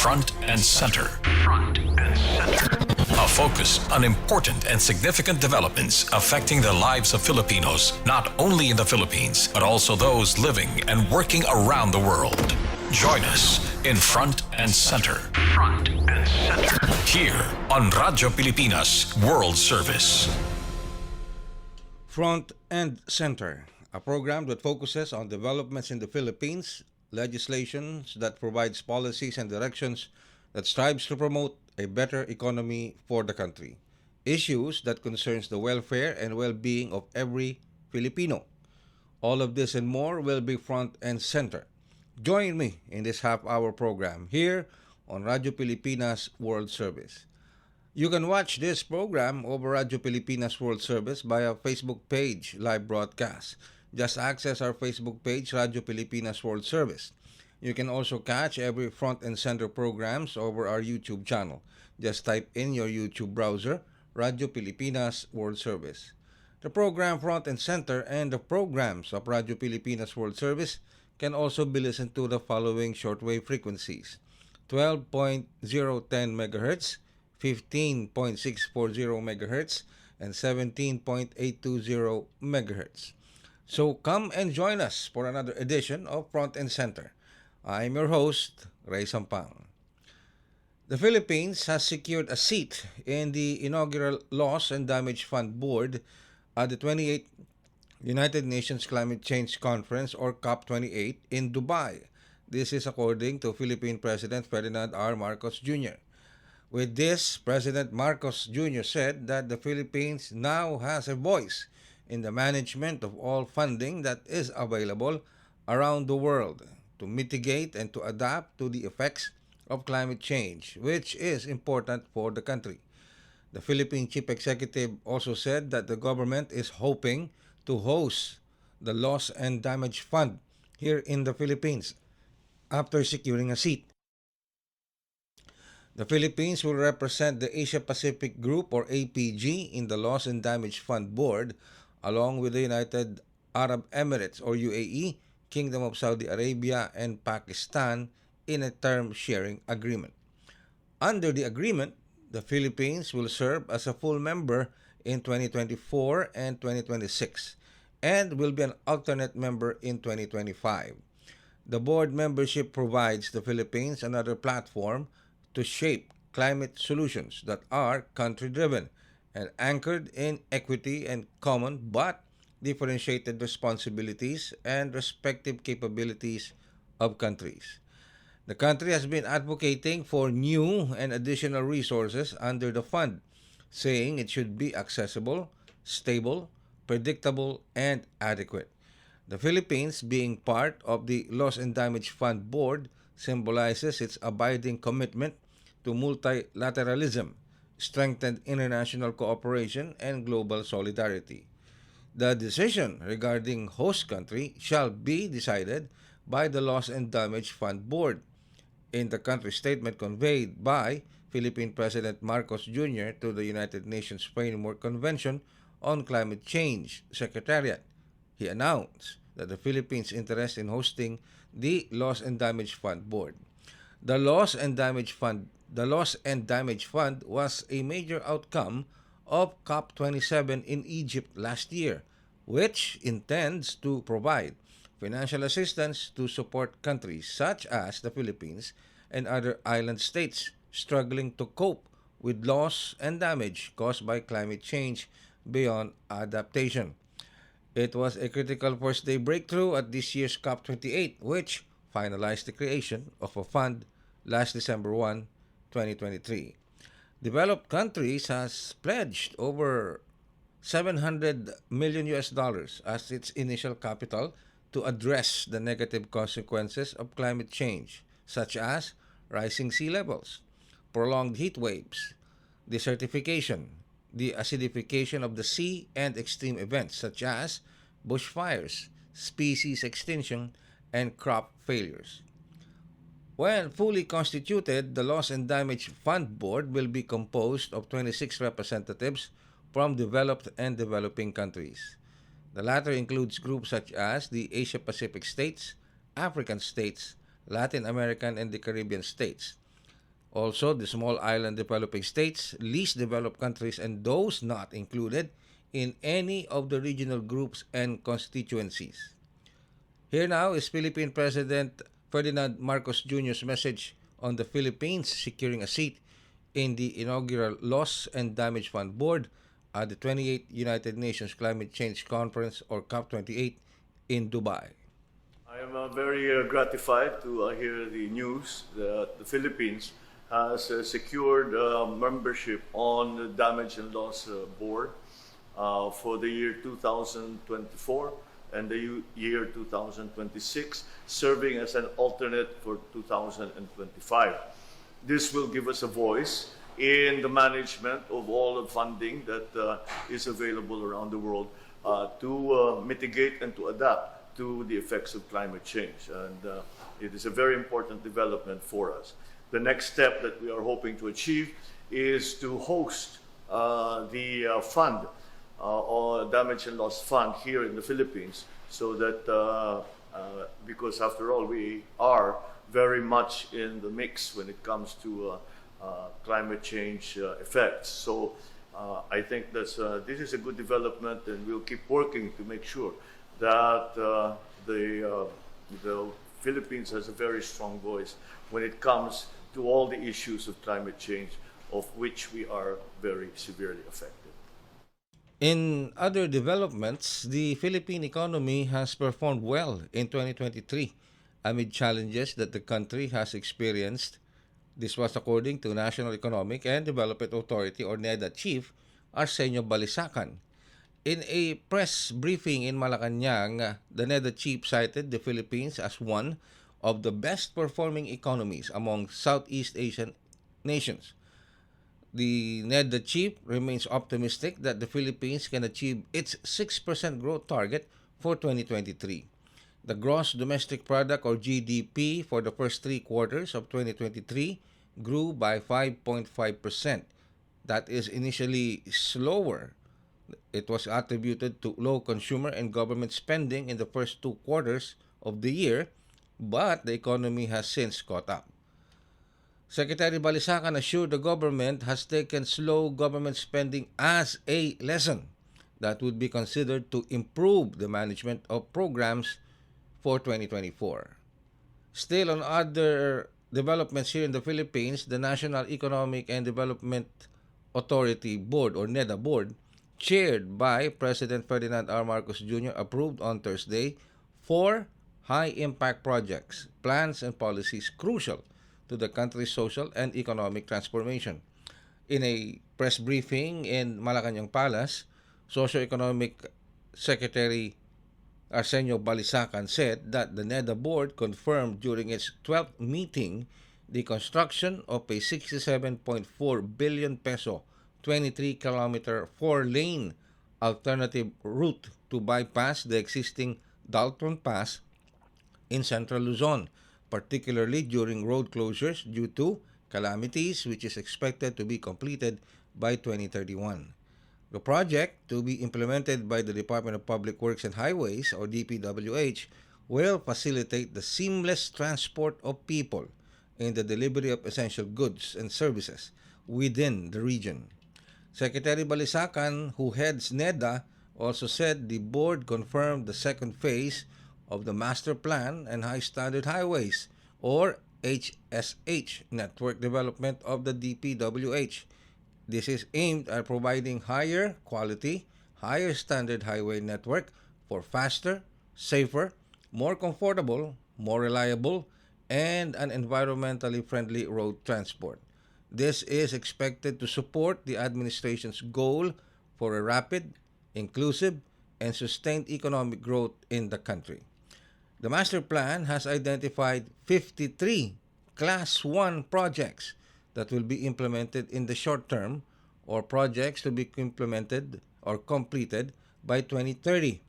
Front and Center. Front and Center. A focus on important and significant developments affecting the lives of Filipinos, not only in the Philippines, but also those living and working around the world. Join us in Front and Center. Front and Center. Here on Radyo Pilipinas World Service. Front and Center, a program that focuses on developments in the Philippines, legislations that provides policies and directions that strives to promote a better economy for the country, issues that concerns the welfare and well-being of every Filipino. All of this and more will be front and center. Join me in this half-hour program here on Radyo Pilipinas World Service. You can watch this program over Radyo Pilipinas World Service via Facebook page live broadcast. Just access our Facebook page, Radyo Pilipinas World Service. You can also catch every front and center programs over our YouTube channel. Just type in your YouTube browser, Radyo Pilipinas World Service. The program Front and Center and the programs of Radyo Pilipinas World Service can also be listened to the following shortwave frequencies: 12.010 MHz, 15.640 MHz, and 17.820 MHz. So come and join us for another edition of Front and Center. I'm your host, Rey Sampang. The Philippines has secured a seat in the inaugural Loss and Damage Fund Board at the 28th United Nations Climate Change Conference, or COP28, in Dubai. This is according to Philippine President Ferdinand R. Marcos Jr. With this, President Marcos Jr. said that the Philippines now has a voice in the management of all funding that is available around the world to mitigate and to adapt to the effects of climate change, which is important for the country. The Philippine Chief Executive also said that the government is hoping to host the Loss and Damage Fund here in the Philippines after securing a seat. The Philippines will represent the Asia-Pacific Group, or APG, in the Loss and Damage Fund Board, along with the United Arab Emirates, or UAE, Kingdom of Saudi Arabia, and Pakistan in a term-sharing agreement. Under the agreement, the Philippines will serve as a full member in 2024 and 2026, and will be an alternate member in 2025. The board membership provides the Philippines another platform to shape climate solutions that are country-driven and anchored in equity and common but differentiated responsibilities and respective capabilities of countries. The country has been advocating for new and additional resources under the fund, saying it should be accessible, stable, predictable, and adequate. The Philippines, being part of the Loss and Damage Fund Board, symbolizes its abiding commitment to multilateralism, strengthened international cooperation, and global solidarity. The decision regarding host country shall be decided by the Loss and Damage Fund Board. In the country statement conveyed by Philippine President Marcos Jr. to the United Nations Framework Convention on Climate Change Secretariat, he announced that the Philippines' interest in hosting the Loss and Damage Fund Board. The Loss and Damage Fund was a major outcome of COP27 in Egypt last year, which intends to provide financial assistance to support countries such as the Philippines and other island states struggling to cope with loss and damage caused by climate change beyond adaptation. It was a critical first-day breakthrough at this year's COP28, which finalized the creation of a fund last December 1, 2023. Developed countries has pledged over $700 million as its initial capital to address the negative consequences of climate change, such as rising sea levels, prolonged heat waves, desertification, the acidification of the sea, and extreme events such as bushfires, species extinction, and crop failures. When fully constituted, the Loss and Damage Fund Board will be composed of 26 representatives from developed and developing countries. The latter includes groups such as the Asia-Pacific states, African states, Latin American and the Caribbean states. Also, the small island developing states, least developed countries, and those not included in any of the regional groups and constituencies. Here now is Philippine President Ferdinand Marcos Jr.'s message on the Philippines securing a seat in the inaugural Loss and Damage Fund Board at the 28th United Nations Climate Change Conference, or COP28, in Dubai. I am very gratified to hear the news that the Philippines has secured membership on the Damage and Loss Board for the year 2024 and the year 2026, serving as an alternate for 2025. This will give us a voice in the management of all the funding that is available around the world to mitigate and to adapt to the effects of climate change. And it is a very important development for us. The next step that we are hoping to achieve is to host the fund, or Damage and Loss Fund, here in the Philippines, so that, because after all, we are very much in the mix when it comes to climate change effects. So I think this is a good development, and we'll keep working to make sure that the Philippines has a very strong voice when it comes to all the issues of climate change, of which we are very severely affected. In other developments, the Philippine economy has performed well in 2023 amid challenges that the country has experienced. This was according to National Economic and Development Authority, or NEDA Chief Arsenio Balisacan. In a press briefing in Malacanang, the NEDA chief cited the Philippines as one of the best performing economies among Southeast Asian nations. The NEDA chief remains optimistic that the Philippines can achieve its 6% growth target for 2023. The gross domestic product, or GDP, for the first 3 quarters of 2023 grew by 5.5%. That is initially slower. It was attributed to low consumer and government spending in the first 2 quarters of the year, but the economy has since caught up. Secretary Balisacan assured the government has taken slow government spending as a lesson that would be considered to improve the management of programs for 2024. Still, on other developments here in the Philippines, the National Economic and Development Authority Board, or NEDA Board, chaired by President Ferdinand R. Marcos Jr., approved on Thursday 4 high-impact projects, plans, and policies crucial to the country's social and economic transformation. In a press briefing in Malacanang Palace, Socio-Economic Secretary Arsenio Balisacan said that the NEDA Board confirmed during its 12th meeting the construction of a 67.4 billion peso 23-kilometer 4-lane alternative route to bypass the existing Dalton Pass in central Luzon, particularly during road closures due to calamities, which is expected to be completed by 2031. The project, to be implemented by the Department of Public Works and Highways, or DPWH, will facilitate the seamless transport of people in the delivery of essential goods and services within the region. Secretary Balisacan, who heads NEDA, also said the board confirmed the second phase of the Master Plan and High Standard Highways, or HSH, network development of the DPWH. This is aimed at providing higher quality, higher standard highway network for faster, safer, more comfortable, more reliable, and an environmentally friendly road transport. This is expected to support the administration's goal for a rapid, inclusive, and sustained economic growth in the country. The master plan has identified 53 Class 1 projects that will be implemented in the short term, or projects to be implemented or completed by 2030.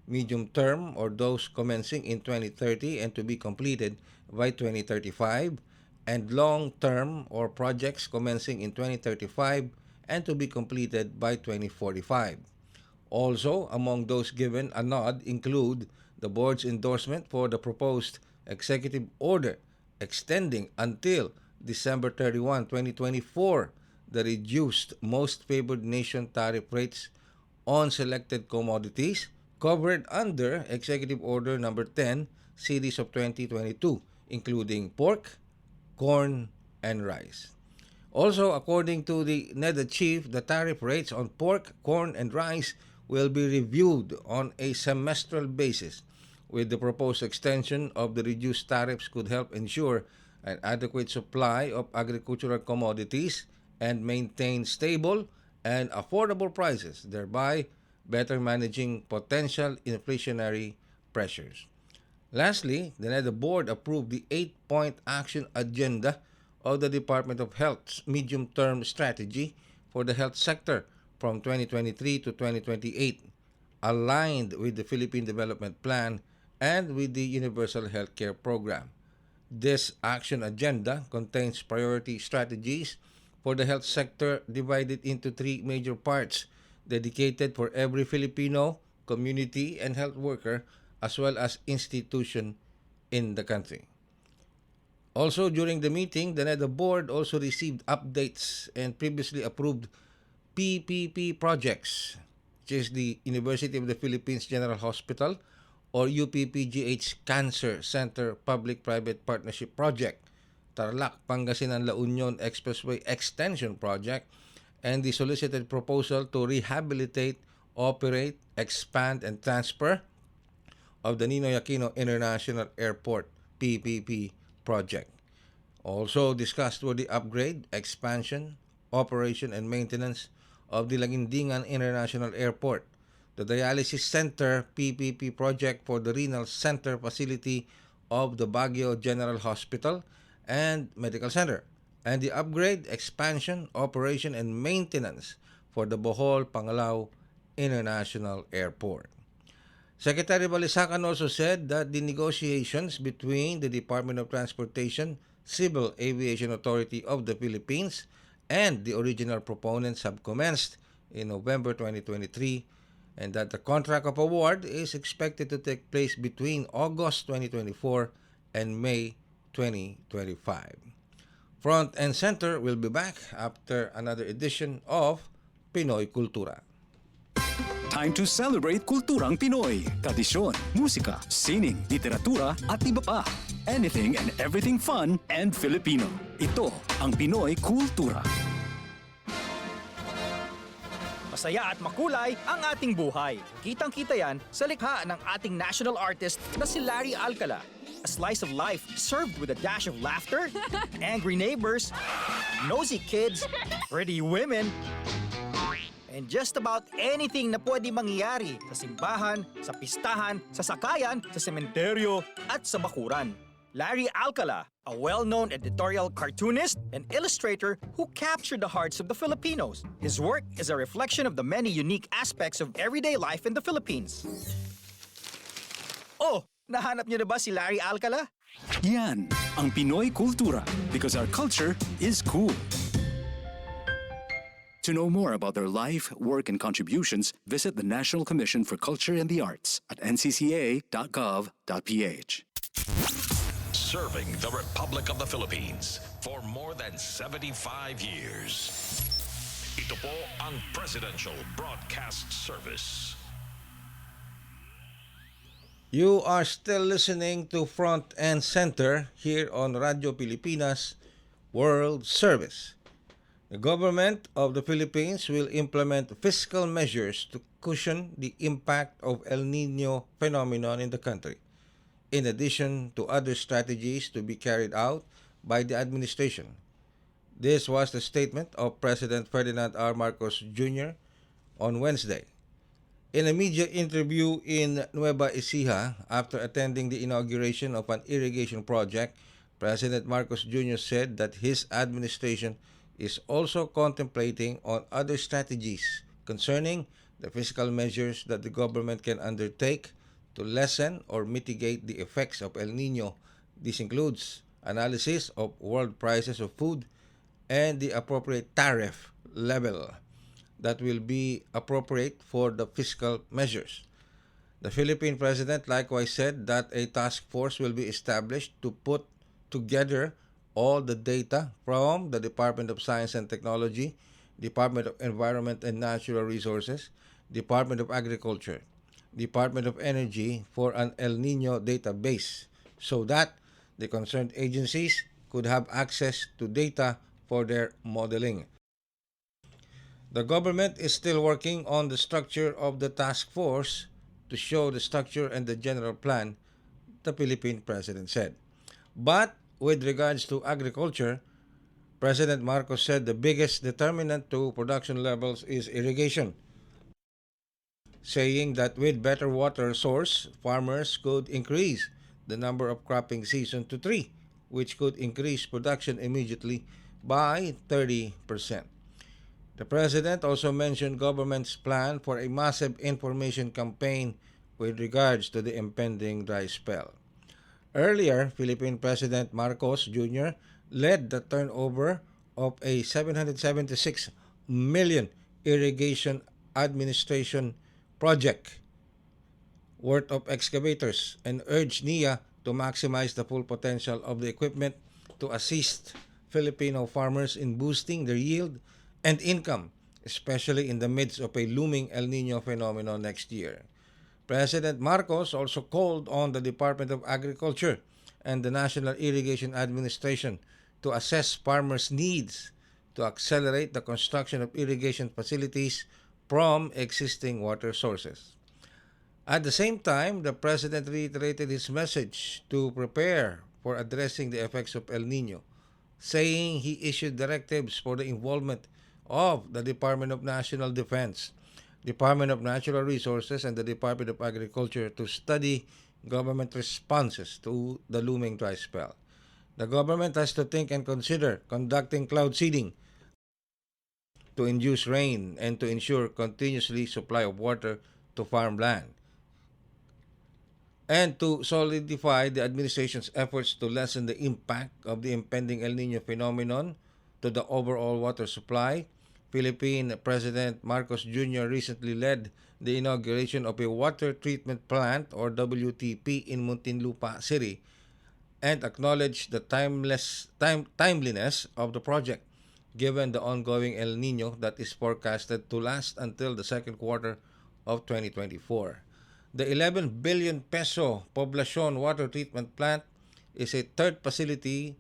Medium term, or those commencing in 2030 and to be completed by 2035. And long term, or projects commencing in 2035 and to be completed by 2045. Also, among those given a nod include the board's endorsement for the proposed executive order extending until December 31, 2024, the reduced most favored nation tariff rates on selected commodities covered under Executive Order Number 10, Series of 2022, including pork, corn, and rice. Also, according to the NEDA chief, the tariff rates on pork, corn, and rice will be reviewed on a semestral basis. With the proposed extension of the reduced tariffs could help ensure an adequate supply of agricultural commodities and maintain stable and affordable prices, thereby better managing potential inflationary pressures. Lastly, the NEDA board approved the 8-point action agenda of the Department of Health's medium-term strategy for the health sector from 2023 to 2028, aligned with the Philippine Development Plan and with the Universal Healthcare Program. This action agenda contains priority strategies for the health sector divided into three major parts dedicated for every Filipino, community, and health worker, as well as institution in the country. Also, during the meeting, the NEDA board also received updates and previously approved PPP projects, which is the University of the Philippines General Hospital or UPPGH Cancer Center Public-Private Partnership Project, Tarlac Pangasinan La Union Expressway Extension Project, and the solicited proposal to rehabilitate, operate, expand, and transfer of the Ninoy Aquino International Airport PPP project. Also discussed were the upgrade, expansion, operation, and maintenance of the Laguindingan International Airport, the dialysis center PPP project for the renal center facility of the Baguio General Hospital and Medical Center, and the upgrade, expansion, operation, and maintenance for the Bohol Panglao International Airport. Secretary Balisacan also said that the negotiations between the Department of Transportation, Civil Aviation Authority of the Philippines, and the original proponents have commenced in November 2023, and that the contract of award is expected to take place between August 2024 and May 2025. Front and Center will be back after another edition of Pinoy Kultura. Time to celebrate kulturang Pinoy. Tradisyon, musika, sining, literatura at iba pa. Anything and everything fun and Filipino. Ito ang Pinoy Kultura. Masaya at makulay ang ating buhay. Kitang-kita yan sa likha ng ating national artist na si Larry Alcala. A slice of life served with a dash of laughter, angry neighbors, nosy kids, pretty women, and just about anything na pwede mangyari sa simbahan, sa pistahan, sa sakayan, sa sementeryo, at sa bakuran. Larry Alcala, a well-known editorial cartoonist and illustrator who captured the hearts of the Filipinos. His work is a reflection of the many unique aspects of everyday life in the Philippines. Oh, nahanap niyo na ba si Larry Alcala? Yan ang Pinoy Kultura because our culture is cool. To know more about their life, work, and contributions, visit the National Commission for Culture and the Arts at ncca.gov.ph. Serving the Republic of the Philippines for more than 75 years. Ito po ang Presidential Broadcast Service. You are still listening to Front and Center here on Radio Pilipinas World Service. The government of the Philippines will implement fiscal measures to cushion the impact of El Nino phenomenon in the country, in addition to other strategies to be carried out by the administration. This was the statement of President Ferdinand R. Marcos Jr. on Wednesday. In a media interview in Nueva Ecija after attending the inauguration of an irrigation project, President Marcos Jr. said that his administration is also contemplating on other strategies concerning the fiscal measures that the government can undertake to lessen or mitigate the effects of El Nino. This includes analysis of world prices of food and the appropriate tariff level that will be appropriate for the fiscal measures. The Philippine President likewise said that a task force will be established to put together all the data from the Department of Science and Technology, Department of Environment and Natural Resources, Department of Agriculture, Department of Energy for an El Nino database so that the concerned agencies could have access to data for their modeling. The government is still working on the structure of the task force to show the structure and the general plan, the Philippine president said. But with regards to agriculture, President Marcos said the biggest determinant to production levels is irrigation, saying that with better water source, farmers could increase the number of cropping season to 3, which could increase production immediately by 30%. The president also mentioned government's plan for a massive information campaign with regards to the impending dry spell. Earlier, Philippine President Marcos Jr. led the turnover of a 776 million irrigation administration project worth of excavators and urged NIA to maximize the full potential of the equipment to assist Filipino farmers in boosting their yield and income, especially in the midst of a looming El Nino phenomenon next year. President Marcos also called on the Department of Agriculture and the National Irrigation Administration to assess farmers' needs to accelerate the construction of irrigation facilities from existing water sources. At the same time, the President reiterated his message to prepare for addressing the effects of El Nino, saying he issued directives for the involvement of the Department of National Defense, Department of Natural Resources, and the Department of Agriculture to study government responses to the looming dry spell. The government has to think and consider conducting cloud seeding to induce rain and to ensure continuously supply of water to farmland, and to solidify the administration's efforts to lessen the impact of the impending El Nino phenomenon to the overall water supply. Philippine President Marcos Jr. recently led the inauguration of a water treatment plant or WTP in Muntinlupa City and acknowledged the timeliness of the project given the ongoing El Nino that is forecasted to last until the second quarter of 2024. The 11 billion peso Poblacion water treatment plant is a third facility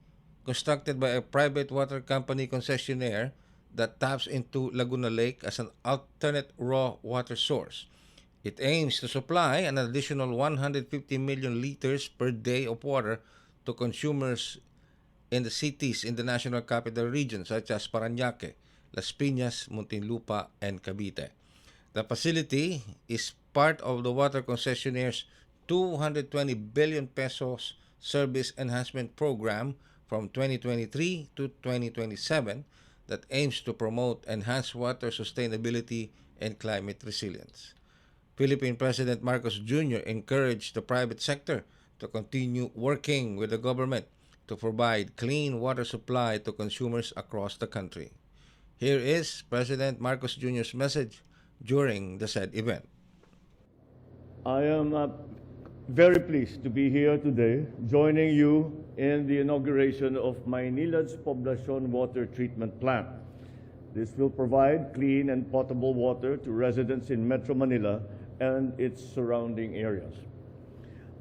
constructed by a private water company concessionaire that taps into Laguna Lake as an alternate raw water source. It aims to supply an additional 150 million liters per day of water to consumers in the cities in the National Capital Region such as Parañaque, Las Piñas, Muntinlupa, and Cavite. The facility is part of the water concessionaire's 220 billion pesos service enhancement program from 2023 to 2027 that aims to promote enhanced water sustainability and climate resilience. Philippine President Marcos Jr. encouraged the private sector to continue working with the government to provide clean water supply to consumers across the country. Here is President Marcos Jr.'s message during the said event. I am very pleased to be here today, joining you in the inauguration of Maynilad's Poblacion Water Treatment Plant. This will provide clean and potable water to residents in Metro Manila and its surrounding areas.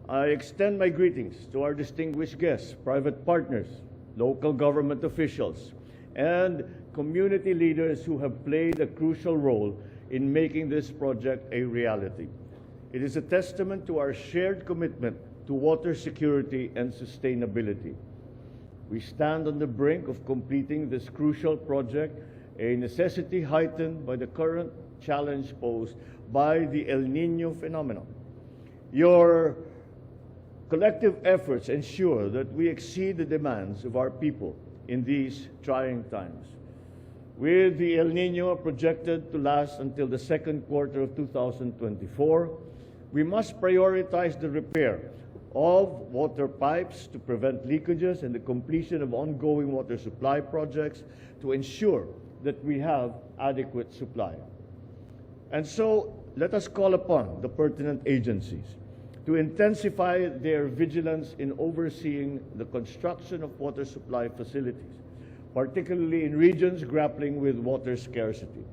I extend my greetings to our distinguished guests, private partners, local government officials, and community leaders who have played a crucial role in making this project a reality. It is a testament to our shared commitment to water security and sustainability. We stand on the brink of completing this crucial project, a necessity heightened by the current challenge posed by the El Nino phenomenon. Your collective efforts ensure that we exceed the demands of our people in these trying times. With the El Nino projected to last until the second quarter of 2024, we must prioritize the repair of water pipes to prevent leakages and the completion of ongoing water supply projects to ensure that we have adequate supply. And so, let us call upon the pertinent agencies to intensify their vigilance in overseeing the construction of water supply facilities, particularly in regions grappling with water scarcity.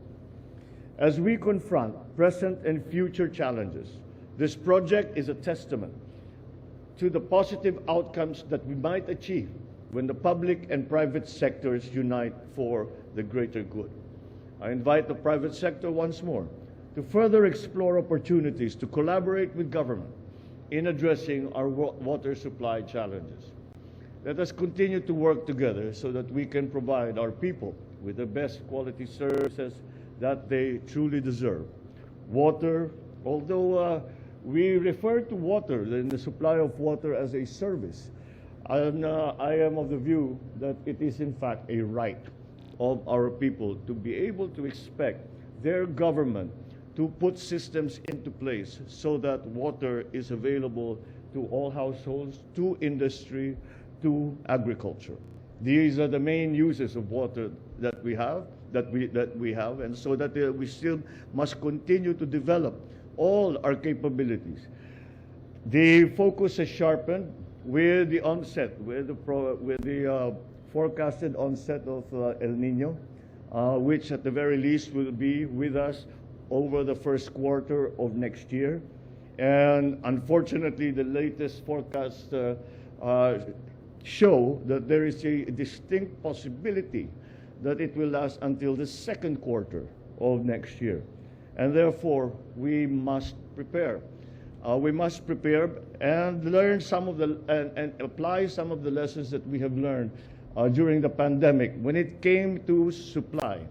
As we confront present and future challenges, this project is a testament to the positive outcomes that we might achieve when the public and private sectors unite for the greater good. I invite the private sector once more to further explore opportunities to collaborate with government in addressing our water supply challenges. Let us continue to work together so that we can provide our people with the best quality services that they truly deserve. Water, although we refer to water and the supply of water as a service, and I am of the view that it is in fact a right of our people to be able to expect their government to put systems into place so that water is available to all households, to industry, to agriculture. These are the main uses of water that we have, and so that we still must continue to develop all our capabilities. The focus is sharpened with the onset, with the forecasted onset of El Nino, which at the very least will be with us over the first quarter of next year. And unfortunately, the latest forecasts show that there is a distinct possibility that it will last until the second quarter of next year. And therefore, we must prepare. We must prepare and learn some of the and apply some of the lessons that we have learned during the pandemic when it came to supply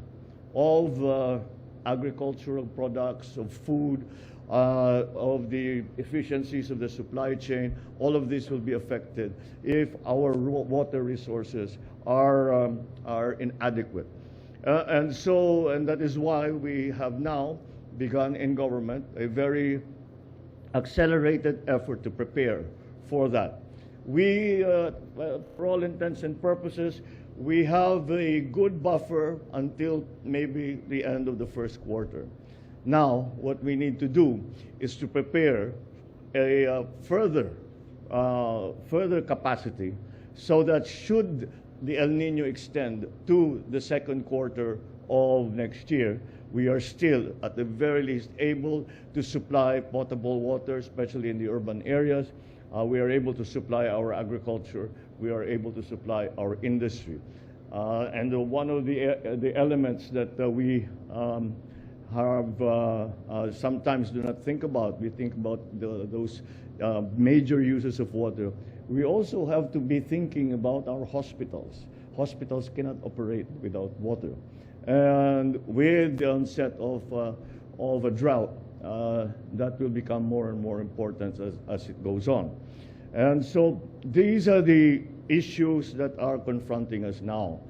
of agricultural products, of food, of the efficiencies of the supply chain. All of this will be affected if our water resources are inadequate. And that is why we have now begun in government a very accelerated effort to prepare for that. We, for all intents and purposes, we have a good buffer until maybe the end of the first quarter. Now, what we need to do is to prepare a further capacity so that should the El Nino extend to the second quarter of next year, we are still, at the very least, able to supply potable water, especially in the urban areas. We are able to supply our agriculture. We are able to supply our industry. And one of the elements that we sometimes do not think about, we think about those major uses of water. We also have to be thinking about our hospitals. Hospitals cannot operate without water. And with the onset of a drought, that will become more and more important as it goes on. And so these are the issues that are confronting us now.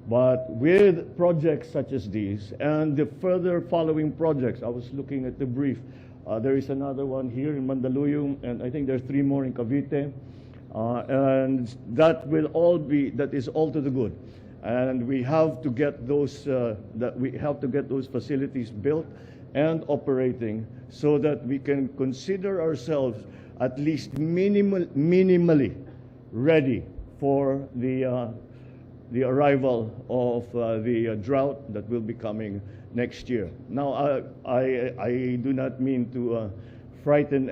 But with projects such as these and the further following projects, I was looking at the brief. There is another one here in Mandaluyong, and I think there's 3 more in Cavite. And that is all to the good. And we have to get those facilities built and operating so that we can consider ourselves at least minimally ready for the arrival of the drought that will be coming next year. Now, I do not mean to frighten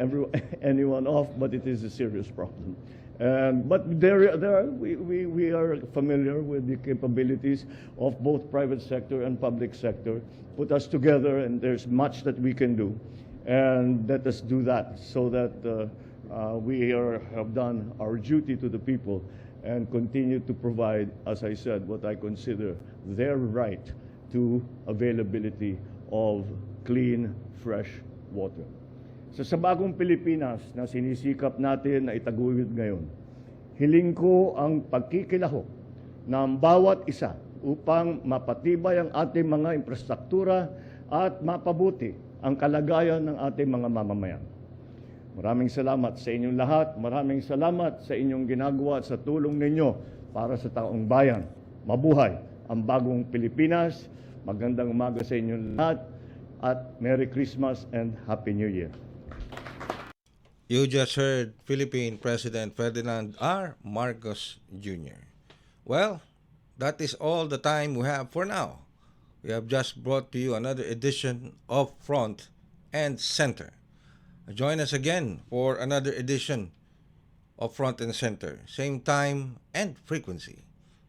anyone off, but it is a serious problem. But we are familiar with the capabilities of both private sector and public sector. Put us together, and there's much that we can do. And let us do that so that we have done our duty to the people and continue to provide, as I said, what I consider their right to availability of clean, fresh water. Sa bagong Pilipinas na sinisikap natin na itaguyod ngayon, hiling ko ang pagkikilahok ng bawat isa upang mapatibay ang ating mga infrastruktura at mapabuti ang kalagayan ng ating mga mamamayan. Maraming salamat sa inyong lahat. Maraming salamat sa inyong ginagawa at sa tulong ninyo para sa taong bayan. Mabuhay ang bagong Pilipinas. Magandang umaga sa inyong lahat at Merry Christmas and Happy New Year. You just heard Philippine President Ferdinand R. Marcos Jr. Well, that is all the time we have for now. We have just brought to you another edition of Front and Center. Join us again for another edition of Front and Center, same time and frequency.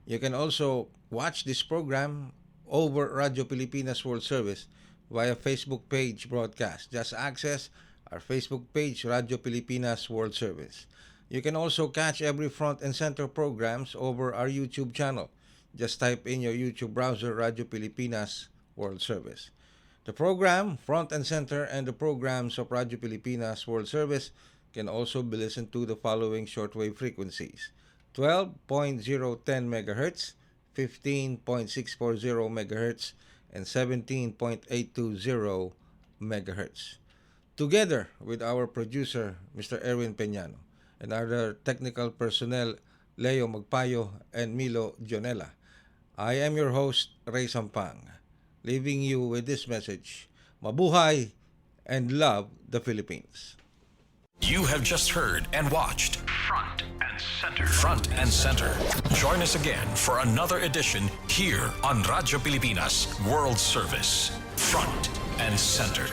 You can also watch this program over Radio Pilipinas World Service via Facebook page broadcast. Just access our Facebook page, Radio Pilipinas World Service. You can also catch every Front and Center programs over our YouTube channel. Just type in your YouTube browser, Radio Pilipinas World Service. The program, Front and Center, and the programs of Radio Pilipinas World Service can also be listened to the following shortwave frequencies: 12.010 MHz, 15.640 MHz, and 17.820 MHz. Together with our producer, Mr. Erwin Peñano, and other technical personnel, Leo Magpayo and Milo Gionella, I am your host, Rey Sampang, leaving you with this message: Mabuhay and love the Philippines. You have just heard and watched Front and Center. Front and Center. Join us again for another edition here on Radio Pilipinas World Service. Front and Center.